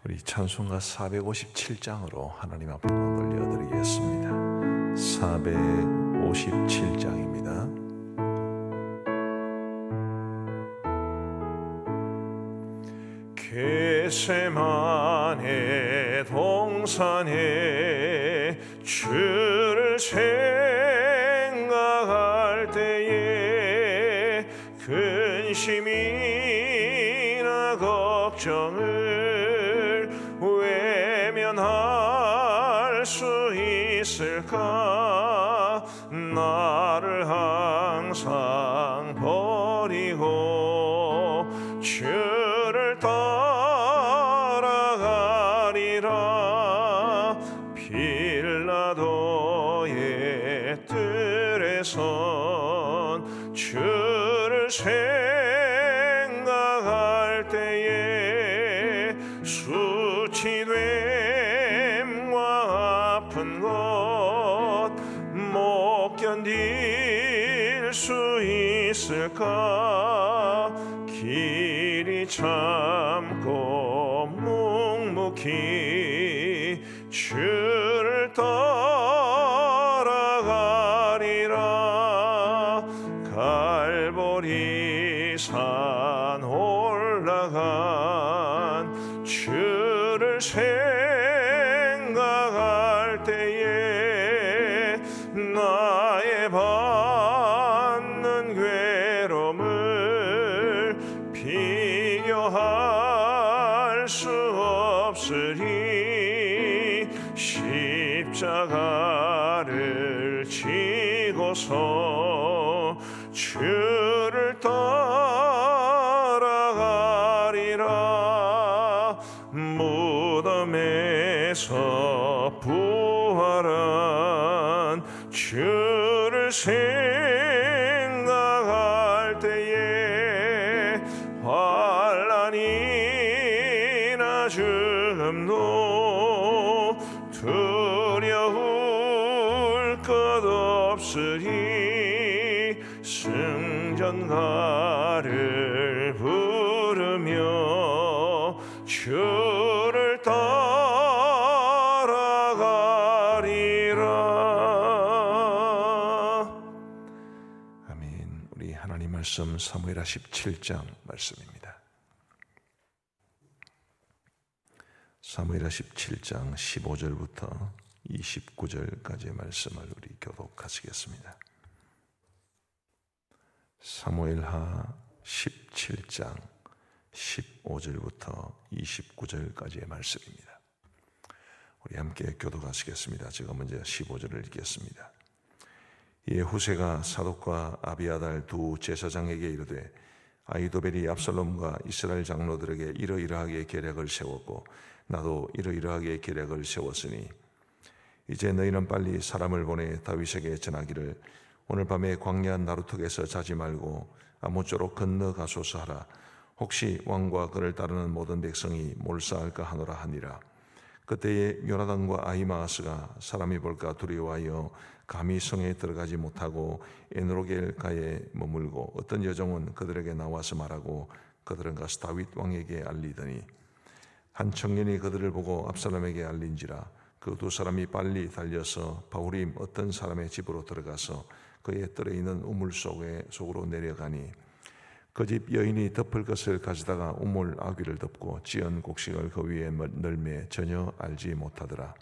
우리 찬송가 457장으로 하나님 앞으로 돌려드리겠습니다. 457장입니다. 겟세마네 동산에 주를 생각할 때에 근심이나 걱정을 외면할 수 있을까? 나를 항상 버리고 주를 따라가리라. 빌라도의 뜰에선 주를 생각할 때에 수치됨과 아픈 것 못 견딜 수 있을까? 길이 참고 묵묵히 주를 따라가리라. 갈보리 산 올라간 주를 생각할 때에 나의 받는 괴로움을 비교할 수 없으리. 십자가를 지고서 주를 따라가리라. 무덤에서 부활한 주를 생각할 때에 환난이나 죽음도 두려울 것 없으리. 승전가를 부르며 주를 따라가리라. 아멘. 우리 하나님 말씀 사무엘하 17장 말씀입니다. 사무엘하 17장 15절부터 29절까지의 말씀을 우리 교독하시겠습니다. 사무엘하 17장 15절부터 29절까지의 말씀입니다. 우리 함께 교독하시겠습니다. 제가 먼저 15절을 읽겠습니다. 이에 후세가 사독과 아비아달 두 제사장에게 이르되 아히도벨이 압살롬과 이스라엘 장로들에게 이러이러하게 계략을 세웠고 나도 이러이러하게 계략을 세웠으니 이제 너희는 빨리 사람을 보내 다윗에게 전하기를 오늘 밤에 광야 나루턱에서 자지 말고 아모쪼로 건너가소서 하라. 혹시 왕과 그를 따르는 모든 백성이 몰사할까 하노라 하니라. 그때에 요나단과 아히마아스가 사람이 볼까 두려워하여 감히 성에 들어가지 못하고 에노로겔가에 머물고 어떤 여종은 그들에게 나와서 말하고 그들은 가서 다윗 왕에게 알리더니 한 청년이 그들을 보고 압살롬에게 알린지라. 그 두 사람이 빨리 달려서 바후림 어떤 사람의 집으로 들어가서 그의 뜰에 있는 우물 속으로 내려가니 그 집 여인이 덮을 것을 가져다가 우물 아귀를 덮고 찌은 곡식을 그 위에 널매 전혀 알지 못하더라.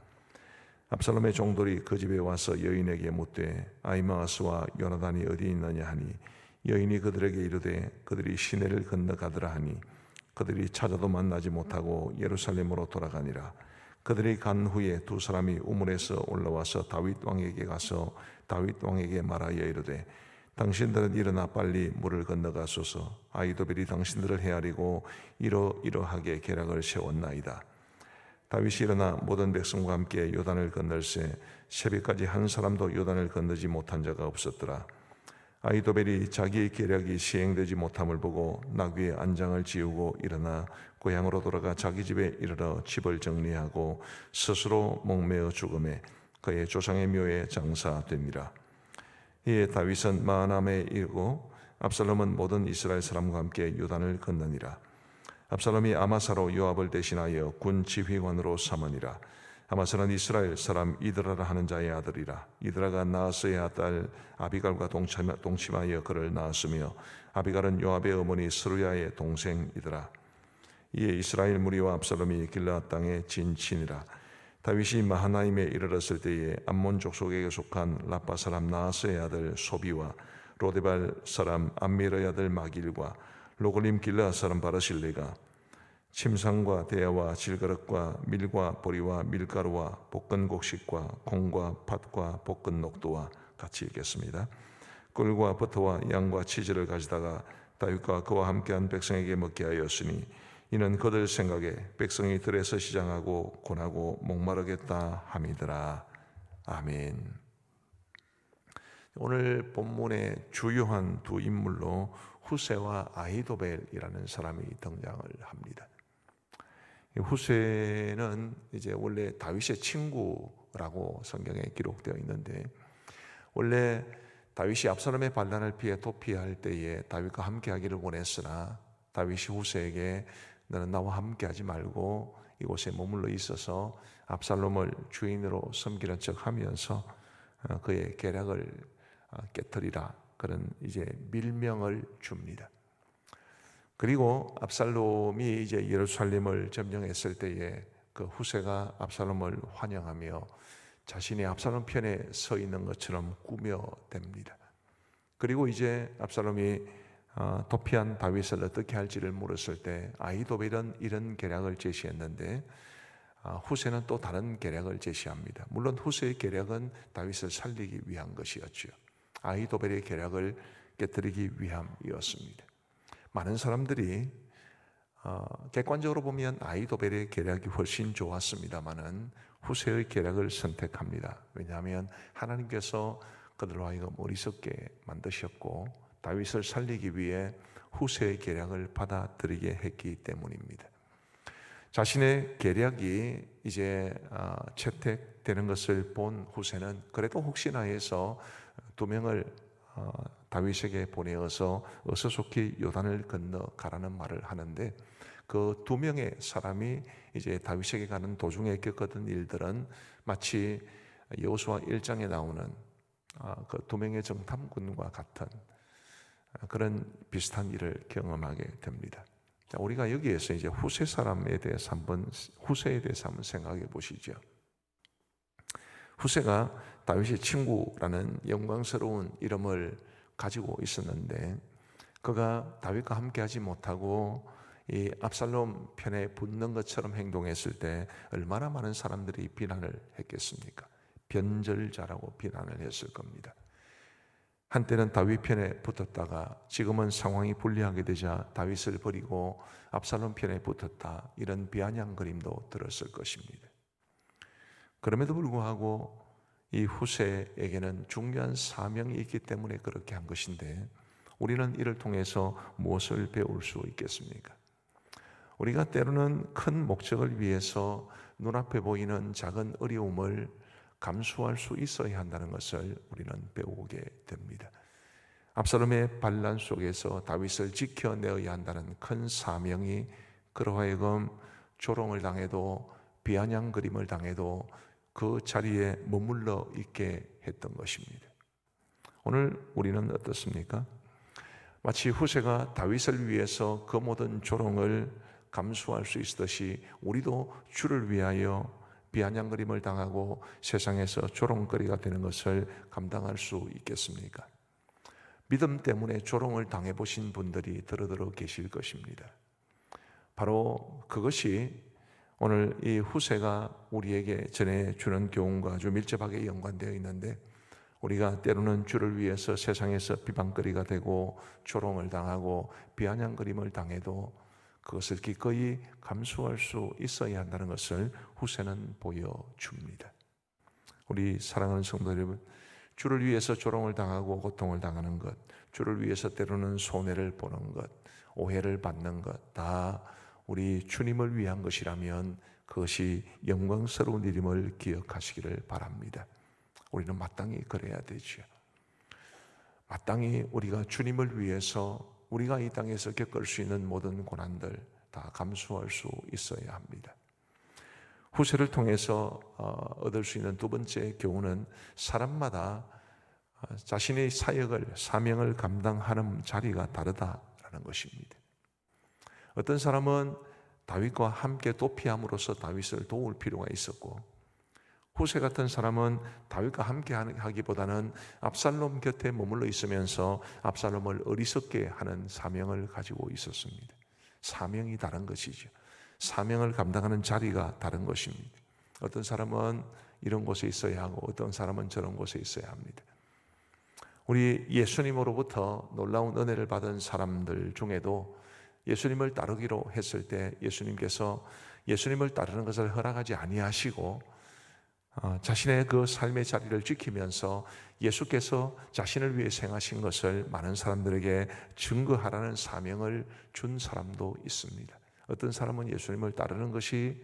압살롬의 종들이 그 집에 와서 여인에게 묻되 아히마아스와 요나단이 어디 있느냐 하니 여인이 그들에게 이르되 그들이 시내를 건너가더라 하니 그들이 찾아도 만나지 못하고 예루살렘으로 돌아가니라. 그들이 간 후에 두 사람이 우물에서 올라와서 다윗 왕에게 가서 다윗 왕에게 말하여 이르되 당신들은 일어나 빨리 물을 건너가소서. 아히도벨이 당신들을 헤아리고 이러이러하게 계략을 세웠나이다. 다윗이 일어나 모든 백성과 함께 요단을 건널세 새벽까지 한 사람도 요단을 건너지 못한 자가 없었더라. 아히도벨이 자기의 계략이 시행되지 못함을 보고 나귀의 안장을 지우고 일어나 고향으로 돌아가 자기 집에 이르러 집을 정리하고 스스로 목매어 죽음에 그의 조상의 묘에 장사됩니다. 이에 다윗은 마하나임에 이르고 압살롬은 모든 이스라엘 사람과 함께 요단을 건너니라. 압살롬이 아마사로 요압을 대신하여 군 지휘관으로 삼으니라. 아마사는 이스라엘 사람 이드라라 하는 자의 아들이라. 이드라가 나하스의 아들 아비갈과 동침하여 그를 낳았으며 아비갈은 요압의 어머니 스루야의 동생이더라. 이에 이스라엘 무리와 압살롬이 길르앗 땅에 진친이라. 다윗이 마하나임에 이르렀을 때에 암몬 족속에게 속한 라빠 사람 나하스의 아들 소비와 로데발 사람 암미르의 아들 마길과 로골림 길르앗 사람 바르실레가 침상과 대야와 질그릇과 밀과 보리와 밀가루와 볶은 곡식과 콩과 팥과 볶은 녹두와 같이 읽겠습니다. 꿀과 버터와 양과 치즈를 가져다가 다윗과 그와 함께한 백성에게 먹게 하였으니 이는 그들 생각에 백성이 들에서 시장하고 고나고 목마르겠다 함이더라. 아멘. 오늘 본문의 주요한 두 인물로 후세와 아히도벨이라는 사람이 등장을 합니다. 후세는 이제 원래 다윗의 친구라고 성경에 기록되어 있는데, 원래 다윗이 압살롬의 반란을 피해 도피할 때에 다윗과 함께하기를 원했으나 다윗이 후세에게 너는 나와 함께하지 말고 이곳에 머물러 있어서 압살롬을 주인으로 섬기는 척하면서 그의 계략을 깨뜨리라, 그런 이제 밀명을 줍니다. 그리고 압살롬이 이제 예루살렘을 점령했을 때에 그 후세가 압살롬을 환영하며 자신이 압살롬 편에 서 있는 것처럼 꾸며댑니다. 그리고 이제 압살롬이 도피한 다윗을 어떻게 할지를 물었을 때 아히도벨은 이런 계략을 제시했는데 후세는 또 다른 계략을 제시합니다. 물론 후세의 계략은 다윗을 살리기 위한 것이었죠. 아히도벨의 계략을 깨뜨리기 위함이었습니다. 많은 사람들이 객관적으로 보면 아히도벨의 계략이 훨씬 좋았습니다마는 후세의 계략을 선택합니다. 왜냐하면 하나님께서 그들로 하여금 어리석게 만드셨고 다윗을 살리기 위해 후세의 계략을 받아들이게 했기 때문입니다. 자신의 계략이 이제 채택되는 것을 본 후세는 그래도 혹시나 해서 두 명을 다윗에게 보내어서 어서 속히 요단을 건너 가라는 말을 하는데, 그 두 명의 사람이 이제 다윗에게 가는 도중에 겪었던 일들은 마치 여호수아 1장에 나오는 그 두 명의 정탐꾼과 같은 그런 비슷한 일을 경험하게 됩니다. 자, 우리가 여기에서 이제 후세 사람에 대해서 후세에 대해서 한번 생각해 보시죠. 후세가 다윗의 친구라는 영광스러운 이름을 가지고 있었는데, 그가 다윗과 함께하지 못하고 이 압살롬 편에 붙는 것처럼 행동했을 때 얼마나 많은 사람들이 비난을 했겠습니까? 변절자라고 비난을 했을 겁니다. 한때는 다윗 편에 붙었다가 지금은 상황이 불리하게 되자 다윗을 버리고 압살롬 편에 붙었다, 이런 비아냥거림도 들었을 것입니다. 그럼에도 불구하고 이 후세에게는 중요한 사명이 있기 때문에 그렇게 한 것인데, 우리는 이를 통해서 무엇을 배울 수 있겠습니까? 우리가 때로는 큰 목적을 위해서 눈앞에 보이는 작은 어려움을 감수할 수 있어야 한다는 것을 우리는 배우게 됩니다. 압살롬의 반란 속에서 다윗을 지켜내어야 한다는 큰 사명이 그로 하여금 조롱을 당해도 비아냥거림을 당해도 그 자리에 머물러 있게 했던 것입니다. 오늘 우리는 어떻습니까? 마치 후세가 다윗을 위해서 그 모든 조롱을 감수할 수 있듯이 우리도 주를 위하여 비아냥거림을 당하고 세상에서 조롱거리가 되는 것을 감당할 수 있겠습니까? 믿음 때문에 조롱을 당해보신 분들이 더러더러 계실 것입니다. 바로 그것이 오늘 이 후세가 우리에게 전해주는 교훈과 아주 밀접하게 연관되어 있는데, 우리가 때로는 주를 위해서 세상에서 비방거리가 되고 조롱을 당하고 비아냥거림을 당해도 그것을 기꺼이 감수할 수 있어야 한다는 것을 후세는 보여줍니다. 우리 사랑하는 성도 여러분, 주를 위해서 조롱을 당하고 고통을 당하는 것, 주를 위해서 때로는 손해를 보는 것, 오해를 받는 것, 다 우리 주님을 위한 것이라면 그것이 영광스러운 일임을 기억하시기를 바랍니다. 우리는 마땅히 그래야 되죠. 마땅히 우리가 주님을 위해서 우리가 이 땅에서 겪을 수 있는 모든 고난들, 다 감수할 수 있어야 합니다. 후세를 통해서 얻을 수 있는 두 번째 교훈은 사람마다 자신의 사역을, 사명을 감당하는 자리가 다르다라는 것입니다. 어떤 사람은 다윗과 함께 도피함으로써 다윗을 도울 필요가 있었고, 후세 같은 사람은 다윗과 함께 하기보다는 압살롬 곁에 머물러 있으면서 압살롬을 어리석게 하는 사명을 가지고 있었습니다. 사명이 다른 것이죠. 사명을 감당하는 자리가 다른 것입니다. 어떤 사람은 이런 곳에 있어야 하고 어떤 사람은 저런 곳에 있어야 합니다. 우리 예수님으로부터 놀라운 은혜를 받은 사람들 중에도 예수님을 따르기로 했을 때 예수님께서 예수님을 따르는 것을 허락하지 아니하시고 자신의 그 삶의 자리를 지키면서 예수께서 자신을 위해 생하신 것을 많은 사람들에게 증거하라는 사명을 준 사람도 있습니다. 어떤 사람은 예수님을 따르는 것이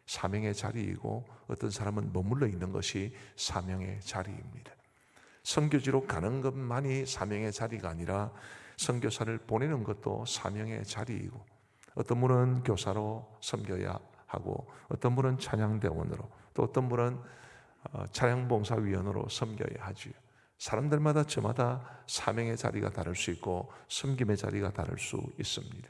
사명의 자리이고 어떤 사람은 머물러 있는 것이 사명의 자리입니다. 선교지로 가는 것만이 사명의 자리가 아니라 선교사를 보내는 것도 사명의 자리이고, 어떤 분은 교사로 섬겨야 하고 어떤 분은 찬양대원으로, 또 어떤 분은 찬양봉사위원으로 섬겨야 하지요. 사람들마다 저마다 사명의 자리가 다를 수 있고 섬김의 자리가 다를 수 있습니다.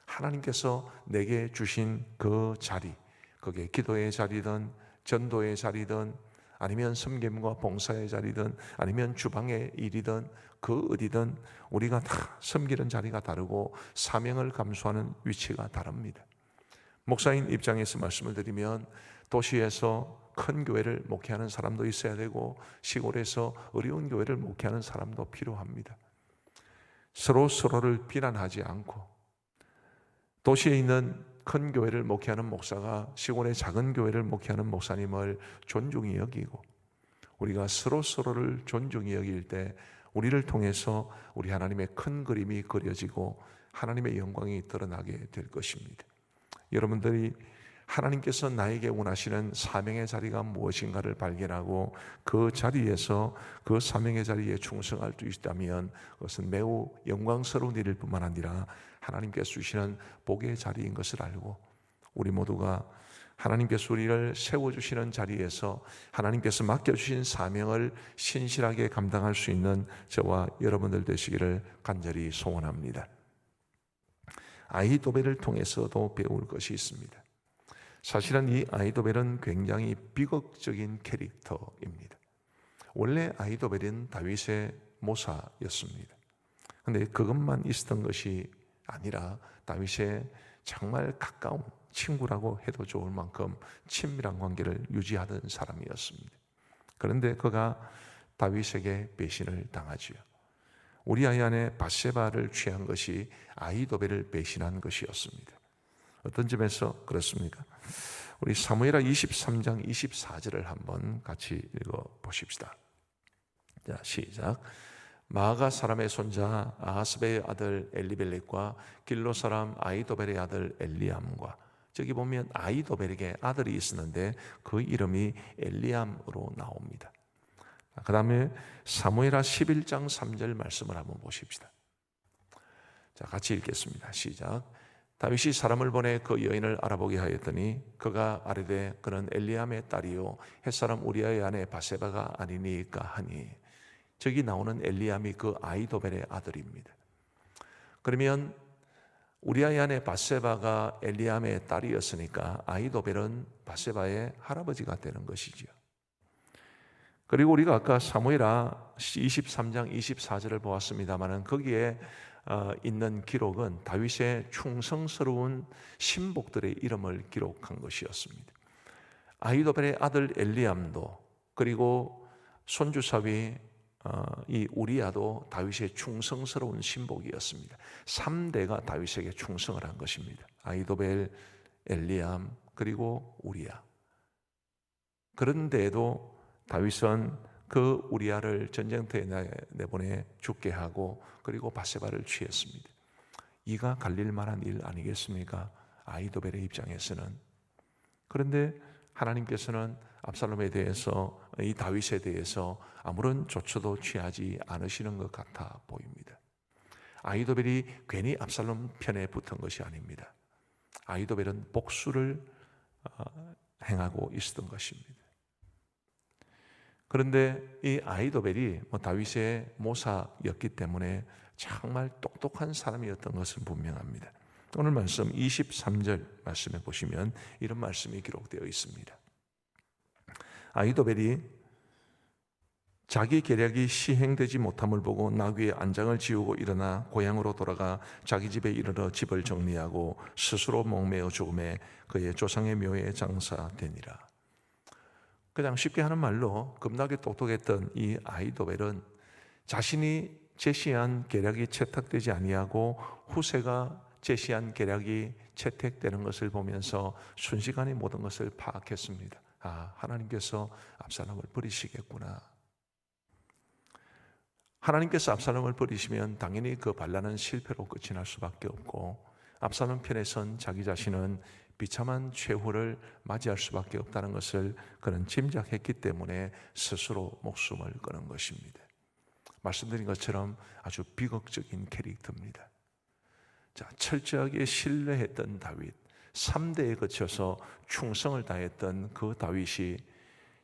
하나님께서 내게 주신 그 자리, 그게 기도의 자리든 전도의 자리든 아니면 섬김과 봉사의 자리든 아니면 주방의 일이든 그 어디든 우리가 다 섬기는 자리가 다르고 사명을 감수하는 위치가 다릅니다. 목사인 입장에서 말씀을 드리면 도시에서 큰 교회를 목회하는 사람도 있어야 되고 시골에서 어려운 교회를 목회하는 사람도 필요합니다. 서로를 비난하지 않고 도시에 있는 큰 교회를 목회하는 목사가 시골의 작은 교회를 목회하는 목사님을 존중히 여기고, 우리가 서로를 존중히 여길 때 우리를 통해서 우리 하나님의 큰 그림이 그려지고 하나님의 영광이 드러나게 될 것입니다. 여러분들이 하나님께서 나에게 원하시는 사명의 자리가 무엇인가를 발견하고 그 자리에서 그 사명의 자리에 충성할 수 있다면 그것은 매우 영광스러운 일일 뿐만 아니라 하나님께서 주시는 복의 자리인 것을 알고, 우리 모두가 하나님께서 우리를 세워주시는 자리에서 하나님께서 맡겨주신 사명을 신실하게 감당할 수 있는 저와 여러분들 되시기를 간절히 소원합니다. 아히도벨을 통해서도 배울 것이 있습니다. 사실은 이 아히도벨은 굉장히 비극적인 캐릭터입니다. 원래 아히도벨은 다윗의 모사였습니다. 그런데 그것만 있었던 것이 아니라 다윗의 정말 가까운 친구라고 해도 좋을 만큼 친밀한 관계를 유지하던 사람이었습니다. 그런데 그가 다윗에게 배신을 당하지요. 우리아의 아내 밧세바를 취한 것이 아히도벨을 배신한 것이었습니다. 어떤 점에서 그렇습니까? 우리 사무엘하 23장 24절을 한번 같이 읽어 보십시다. 자, 시작. 마아가 사람의 손자 아하스베의 아들 엘리벨렉과 길로 사람 아히도벨의 아들 엘리암과, 저기 보면 아히도벨에게 아들이 있었는데 그 이름이 엘리암으로 나옵니다. 그 다음에 사무엘하 11장 3절 말씀을 한번 보십시다. 자, 같이 읽겠습니다. 시작. 다윗이 사람을 보내 그 여인을 알아보게 하였더니 그가 아뢰되 그는 엘리암의 딸이요 햇사람 우리아의 아내 밧세바가 아니니까 하니, 저기 나오는 엘리암이 그 아히도벨의 아들입니다. 그러면 우리아의 아내 밧세바가 엘리암의 딸이었으니까 아히도벨은 밧세바의 할아버지가 되는 것이죠. 그리고 우리가 아까 사무엘하 23장 24절을 보았습니다마는 거기에 있는 기록은 다윗의 충성스러운 신복들의 이름을 기록한 것이었습니다. 아히도벨의 아들 엘리암도 그리고 손주사위 이 우리아도 다윗의 충성스러운 신복이었습니다. 3대가 다윗에게 충성을 한 것입니다. 아히도벨, 엘리암, 그리고 우리아. 그런데도 다윗은 그 우리아를 전쟁터에 내보내 죽게 하고 그리고 밧세바를 취했습니다. 이가 갈릴 만한 일 아니겠습니까? 아히도벨의 입장에서는. 그런데 하나님께서는 압살롬에 대해서, 이 다윗에 대해서 아무런 조처도 취하지 않으시는 것 같아 보입니다. 아히도벨이 괜히 압살롬 편에 붙은 것이 아닙니다. 아히도벨은 복수를 행하고 있었던 것입니다. 그런데 이 아히도벨이 다윗의 모사였기 때문에 정말 똑똑한 사람이었던 것은 분명합니다. 오늘 말씀 23절 말씀에 보시면 이런 말씀이 기록되어 있습니다. 아히도벨이 자기 계략이 시행되지 못함을 보고 나귀의 안장을 지우고 일어나 고향으로 돌아가 자기 집에 이르러 집을 정리하고 스스로 목매어 죽음에 그의 조상의 묘에 장사되니라. 그냥 쉽게 하는 말로 겁나게 똑똑했던 이 아히도벨은 자신이 제시한 계략이 채택되지 아니하고 후세가 제시한 계략이 채택되는 것을 보면서 순식간에 모든 것을 파악했습니다. 하나님께서 압살롬을 버리시겠구나. 하나님께서 압살롬을 버리시면 당연히 그 반란은 실패로 끝이 날 수밖에 없고, 압살롬 편에 선 자기 자신은 비참한 최후를 맞이할 수밖에 없다는 것을 그는 짐작했기 때문에 스스로 목숨을 끊은 것입니다. 말씀드린 것처럼 아주 비극적인 캐릭터입니다. 철저하게 신뢰했던 다윗, 3대에 거쳐서 충성을 다했던 그 다윗이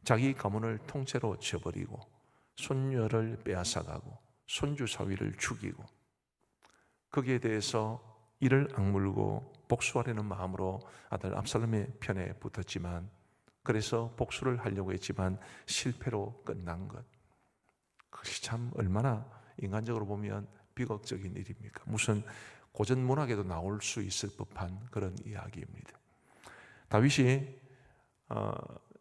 자기 가문을 통째로 저버리고 손녀를 빼앗아가고 손주 사위를 죽이고, 거기에 대해서 이를 악물고 복수하려는 마음으로 아들 압살롬의 편에 붙었지만, 그래서 복수를 하려고 했지만 실패로 끝난 것, 그것이 참 얼마나 인간적으로 보면 비극적인 일입니까? 무슨 고전 문학에도 나올 수 있을 법한 그런 이야기입니다. 다윗이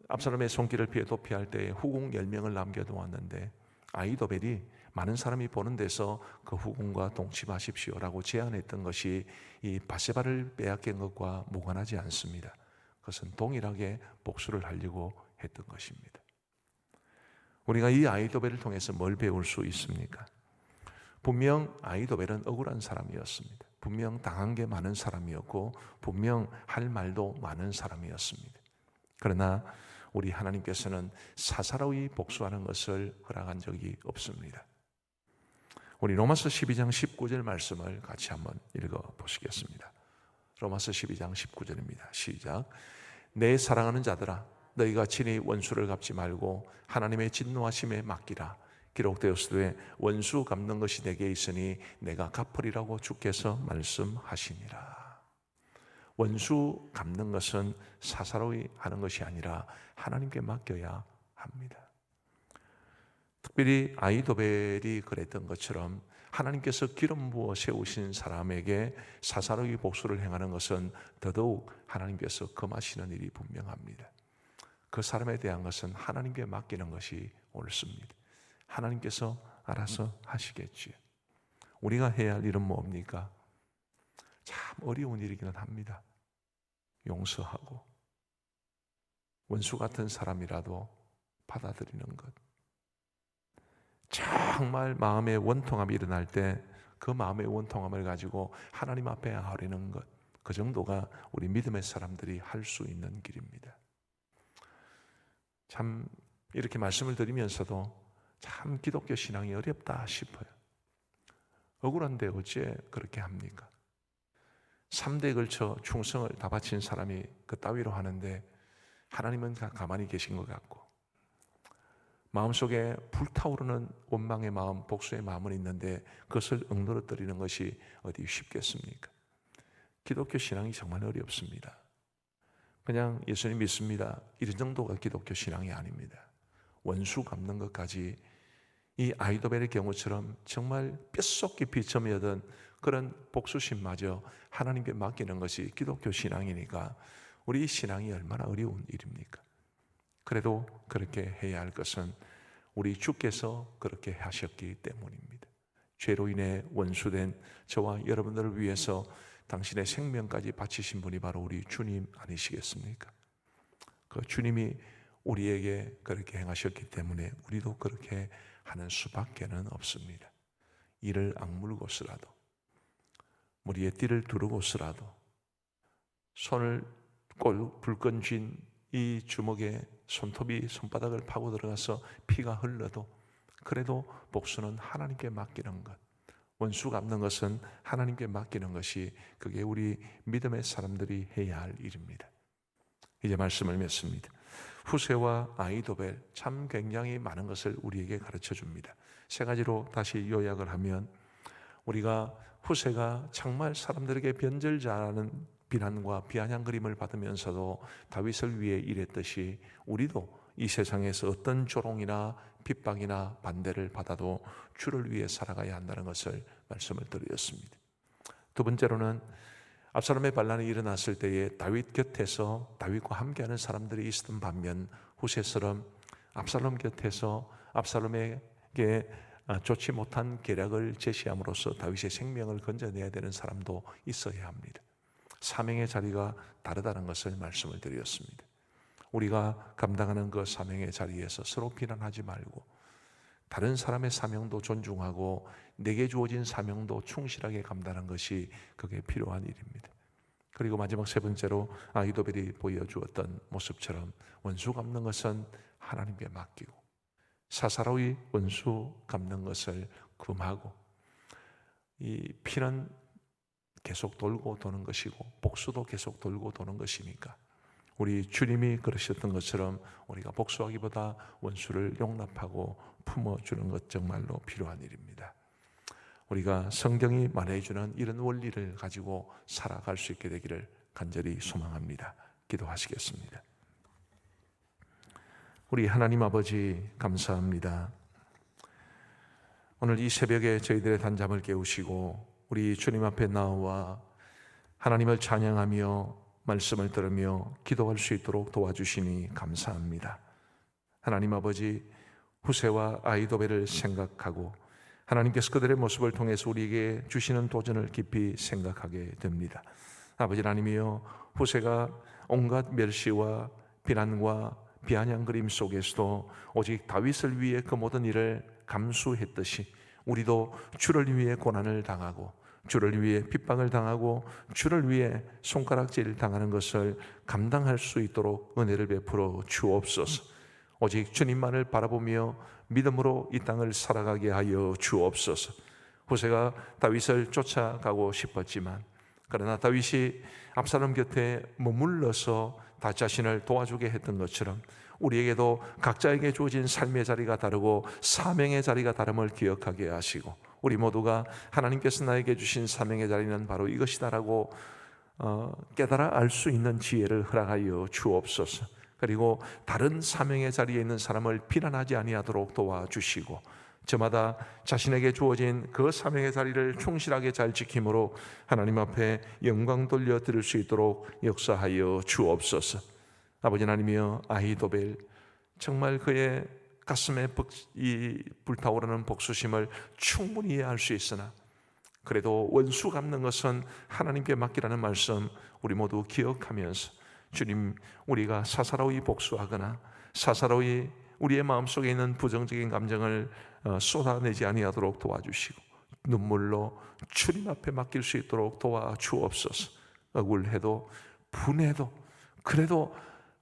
압살롬의 손길을 피해 도피할 때에 후궁 10명을 남겨두었는데 아히도벨이 많은 사람이 보는 데서 그 후궁과 동침하십시오라고 제안했던 것이 이 바세바를 빼앗긴 것과 무관하지 않습니다. 그것은 동일하게 복수를 하려고 했던 것입니다. 우리가 이 아히도벨을 통해서 뭘 배울 수 있습니까? 분명 아히도벨은 억울한 사람이었습니다. 분명 당한 게 많은 사람이었고 분명 할 말도 많은 사람이었습니다. 그러나 우리 하나님께서는 사사로이 복수하는 것을 허락한 적이 없습니다. 우리 로마서 12장 19절 말씀을 같이 한번 읽어보시겠습니다. 로마서 12장 19절입니다. 시작. 내 사랑하는 자들아, 너희가 친히 원수를 갚지 말고 하나님의 진노하심에 맡기라. 기록되었으되 원수 갚는 것이 내게 있으니 내가 갚으리라고 주께서 말씀하시니라. 원수 갚는 것은 사사로이 하는 것이 아니라 하나님께 맡겨야 합니다. 특별히 아히도벨이 그랬던 것처럼 하나님께서 기름 부어 세우신 사람에게 사사로이 복수를 행하는 것은 더더욱 하나님께서 금하시는 일이 분명합니다. 그 사람에 대한 것은 하나님께 맡기는 것이 옳습니다. 하나님께서 알아서 하시겠지요. 우리가 해야 할 일은 뭡니까? 참 어려운 일이기는 합니다. 용서하고 원수 같은 사람이라도 받아들이는 것. 정말 마음의 원통함이 일어날 때 그 마음의 원통함을 가지고 하나님 앞에 아뢰는 것, 그 정도가 우리 믿음의 사람들이 할 수 있는 길입니다. 참 이렇게 말씀을 드리면서도 참 기독교 신앙이 어렵다 싶어요. 억울한데 어째 그렇게 합니까? 3대에 걸쳐 충성을 다 바친 사람이 그 따위로 하는데 하나님은 가만히 계신 것 같고, 마음속에 불타오르는 원망의 마음, 복수의 마음은 있는데 그것을 억누르뜨리는 것이 어디 쉽겠습니까? 기독교 신앙이 정말 어렵습니다. 그냥 예수님 믿습니다, 이런 정도가 기독교 신앙이 아닙니다. 원수 갚는 것까지, 이 아히도벨의 경우처럼 정말 뼛속 깊이 점여든 그런 복수심마저 하나님께 맡기는 것이 기독교 신앙이니까 우리 신앙이 얼마나 어려운 일입니까? 그래도 그렇게 해야 할 것은 우리 주께서 그렇게 하셨기 때문입니다. 죄로 인해 원수된 저와 여러분들을 위해서 당신의 생명까지 바치신 분이 바로 우리 주님 아니시겠습니까? 그 주님이 우리에게 그렇게 행하셨기 때문에 우리도 그렇게 하는 수밖에는 없습니다. 이를 악물고서라도, 머리에 띠를 두르고서라도, 손을 불끈 쥔 이 주먹에 손톱이 손바닥을 파고 들어가서 피가 흘러도 그래도 복수는 하나님께 맡기는 것, 원수 갚는 것은 하나님께 맡기는 것이 그게 우리 믿음의 사람들이 해야 할 일입니다. 이제 말씀을 맺습니다. 후세와 아히도벨 참 굉장히 많은 것을 우리에게 가르쳐 줍니다. 세 가지로 다시 요약을 하면, 우리가 후세가 정말 사람들에게 변절자라는 비난과 비아냥거림을 받으면서도 다윗을 위해 일했듯이 우리도 이 세상에서 어떤 조롱이나 핍박이나 반대를 받아도 주를 위해 살아가야 한다는 것을 말씀을 드렸습니다. 두 번째로는 압살롬의 반란이 일어났을 때에 다윗 곁에서 다윗과 함께하는 사람들이 있었던 반면, 후세처럼 압살롬 곁에서 압살롬에게 좋지 못한 계략을 제시함으로써 다윗의 생명을 건져내야 되는 사람도 있어야 합니다. 사명의 자리가 다르다는 것을 말씀을 드렸습니다. 우리가 감당하는 그 사명의 자리에서 서로 비난하지 말고 다른 사람의 사명도 존중하고 내게 주어진 사명도 충실하게 감당하는 것이 그게 필요한 일입니다. 그리고 마지막 세 번째로 아히도벨이 보여주었던 모습처럼 원수 갚는 것은 하나님께 맡기고 사사로이 원수 갚는 것을 금하고, 이 피는 계속 돌고 도는 것이고 복수도 계속 돌고 도는 것이니까 우리 주님이 그러셨던 것처럼 우리가 복수하기보다 원수를 용납하고 품어주는 것 정말로 필요한 일입니다. 우리가 성경이 말해주는 이런 원리를 가지고 살아갈 수 있게 되기를 간절히 소망합니다. 기도하시겠습니다. 우리 하나님 아버지 감사합니다. 오늘 이 새벽에 저희들의 단잠을 깨우시고 우리 주님 앞에 나와 하나님을 찬양하며 말씀을 들으며 기도할 수 있도록 도와주시니 감사합니다. 하나님 아버지, 후세와 아히도벨을 생각하고 하나님께서 그들의 모습을 통해서 우리에게 주시는 도전을 깊이 생각하게 됩니다. 아버지 하나님이여, 후세가 온갖 멸시와 비난과 비아냥거림 속에서도 오직 다윗을 위해 그 모든 일을 감수했듯이 우리도 주를 위해 고난을 당하고 주를 위해 핍박을 당하고 주를 위해 손가락질 당하는 것을 감당할 수 있도록 은혜를 베풀어 주옵소서. 오직 주님만을 바라보며 믿음으로 이 땅을 살아가게 하여 주옵소서. 후세가 다윗을 쫓아가고 싶었지만 그러나 다윗이 압살롬 곁에 머물러서 다 자신을 도와주게 했던 것처럼 우리에게도 각자에게 주어진 삶의 자리가 다르고 사명의 자리가 다름을 기억하게 하시고 우리 모두가 하나님께서 나에게 주신 사명의 자리는 바로 이것이다라고 깨달아 알 수 있는 지혜를 허락하여 주옵소서. 그리고 다른 사명의 자리에 있는 사람을 비난하지 아니하도록 도와주시고 저마다 자신에게 주어진 그 사명의 자리를 충실하게 잘 지킴으로 하나님 앞에 영광 돌려 드릴 수 있도록 역사하여 주옵소서. 아버지 하나님이여, 아히도벨 정말 그의 가슴에 불타오르는 복수심을 충분히 이해할 수 있으나 그래도 원수 갚는 것은 하나님께 맡기라는 말씀 우리 모두 기억하면서 주님, 우리가 사사로이 복수하거나 사사로이 우리의 마음속에 있는 부정적인 감정을 쏟아내지 아니하도록 도와주시고 눈물로 주님 앞에 맡길 수 있도록 도와주옵소서. 억울해도 분해도 그래도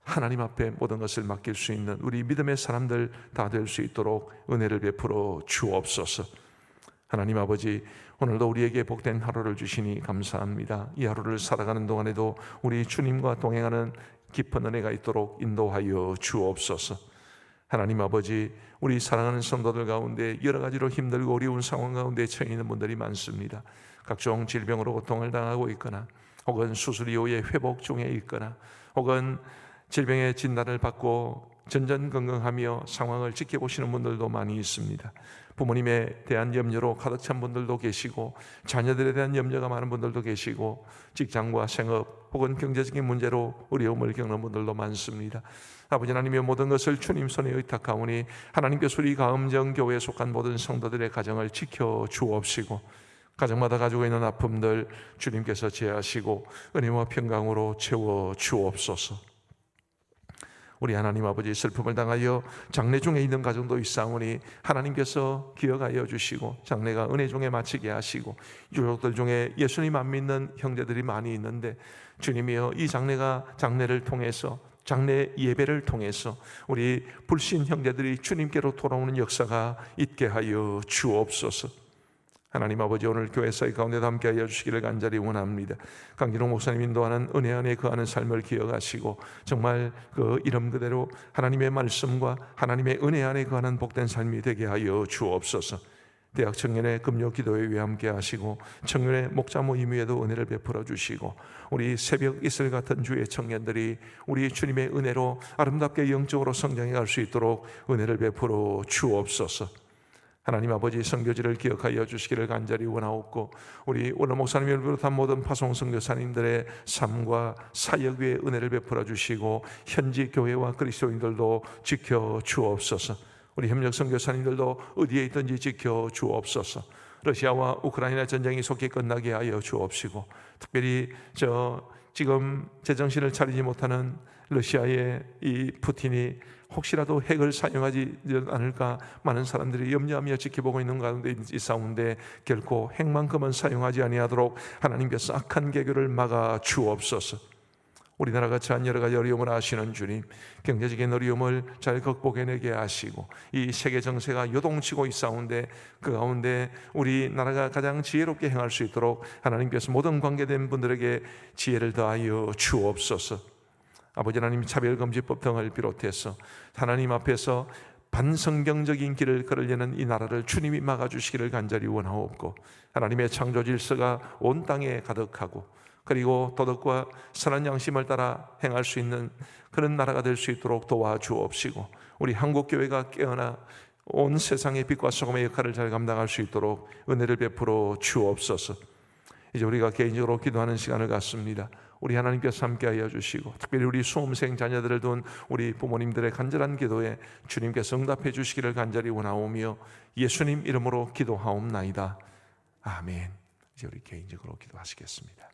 하나님 앞에 모든 것을 맡길 수 있는 우리 믿음의 사람들 다 될 수 있도록 은혜를 베풀어 주옵소서. 하나님 아버지, 오늘도 우리에게 복된 하루를 주시니 감사합니다. 이 하루를 살아가는 동안에도 우리 주님과 동행하는 깊은 은혜가 있도록 인도하여 주옵소서. 하나님 아버지, 우리 사랑하는 성도들 가운데 여러 가지로 힘들고 어려운 상황 가운데 처해 있는 분들이 많습니다. 각종 질병으로 고통을 당하고 있거나 혹은 수술 이후에 회복 중에 있거나 혹은 질병의 진단을 받고 전전긍긍하며 상황을 지켜보시는 분들도 많이 있습니다. 부모님에 대한 염려로 가득 찬 분들도 계시고 자녀들에 대한 염려가 많은 분들도 계시고 직장과 생업 혹은 경제적인 문제로 어려움을 겪는 분들도 많습니다. 아버지 하나님의 모든 것을 주님 손에 의탁하오니 하나님께서 우리 가음정교회에 속한 모든 성도들의 가정을 지켜 주옵시고 가정마다 가지고 있는 아픔들 주님께서 제하시고 은혜와 평강으로 채워 주옵소서. 우리 하나님 아버지, 슬픔을 당하여 장래 중에 있는 가정도 있사오니 하나님께서 기억하여 주시고 장래가 은혜 중에 마치게 하시고 유족들 중에 예수님 안 믿는 형제들이 많이 있는데 주님이여, 이 장래를 통해서 장래 예배를 통해서 우리 불신 형제들이 주님께로 돌아오는 역사가 있게 하여 주옵소서. 하나님 아버지, 오늘 교회 사이 가운데도 함께하여 주시기를 간절히 원합니다. 강진홍 목사님 인도하는 은혜 안에 거하는 삶을 기억하시고 정말 그 이름 그대로 하나님의 말씀과 하나님의 은혜 안에 거하는 복된 삶이 되게 하여 주옵소서. 대학 청년의 금요 기도회 위에 함께 하시고 청년의 목자 모임 위에도 은혜를 베풀어 주시고 우리 새벽 이슬 같은 주의 청년들이 우리 주님의 은혜로 아름답게 영적으로 성장해 갈 수 있도록 은혜를 베풀어 주옵소서. 하나님 아버지, 선교지를 기억하여 주시기를 간절히 원하옵고 우리 원로 목사님을 비롯한 모든 파송 선교사님들의 삶과 사역 위에 은혜를 베풀어 주시고 현지 교회와 그리스도인들도 지켜 주옵소서. 우리 협력 선교사님들도 어디에 있든지 지켜 주옵소서. 러시아와 우크라이나 전쟁이 속히 끝나게 하여 주옵시고 특별히 지금 제정신을 차리지 못하는 러시아의 이 푸틴이 혹시라도 핵을 사용하지 않을까 많은 사람들이 염려하며 지켜보고 있는 가운데 있사온데 결코 핵만큼은 사용하지 아니하도록 하나님께서 악한 계교를 막아 주옵소서. 우리나라가 처한 여러 가지 어려움을 아시는 주님, 경제적인 어려움을 잘 극복해내게 하시고 이 세계 정세가 요동치고 있사온데 그 가운데 우리나라가 가장 지혜롭게 행할 수 있도록 하나님께서 모든 관계된 분들에게 지혜를 더하여 주옵소서. 아버지 하나님, 차별금지법 등을 비롯해서 하나님 앞에서 반성경적인 길을 걸으려는 이 나라를 주님이 막아주시기를 간절히 원하옵고 하나님의 창조 질서가 온 땅에 가득하고 그리고 도덕과 선한 양심을 따라 행할 수 있는 그런 나라가 될 수 있도록 도와주옵시고 우리 한국교회가 깨어나 온 세상의 빛과 소금의 역할을 잘 감당할 수 있도록 은혜를 베풀어 주옵소서. 이제 우리가 개인적으로 기도하는 시간을 갖습니다. 우리 하나님께서 함께하여 주시고 특별히 우리 수험생 자녀들을 둔 우리 부모님들의 간절한 기도에 주님께서 응답해 주시기를 간절히 원하오며 예수님 이름으로 기도하옵나이다. 아멘. 이제 우리 개인적으로 기도하시겠습니다.